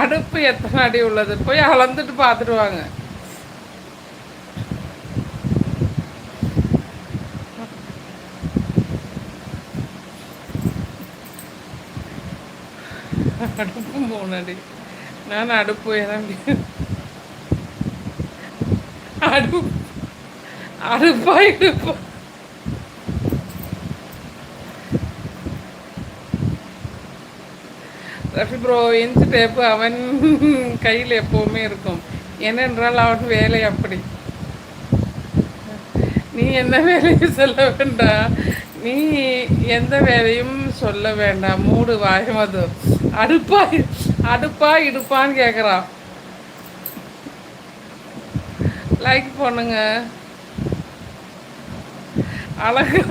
அடுப்பு எத்தனை அடி உள்ளது போய் அளந்துட்டு பார்த்துட்டு வாங்க. அடுப்பு 3 அடி. நான் அடுப்பு ஏதாண்டி அடுப்பு அடுப்பா இடுப்பா? ரஃபி ப்ரோ இன்ச்சு டேப்பு அவன் கையில் எப்போவுமே இருக்கும். ஏனென்றால் அவன் வேலை அப்படி. நீ என்ன வேலையும் சொல்ல வேண்டாம், நீ எந்த வேலையும் சொல்ல வேண்டாம். மூடு வாயமது. அடுப்பா அடுப்பா இடுப்பான்னு கேட்குறான். லைக் பண்ணுங்க. அழகு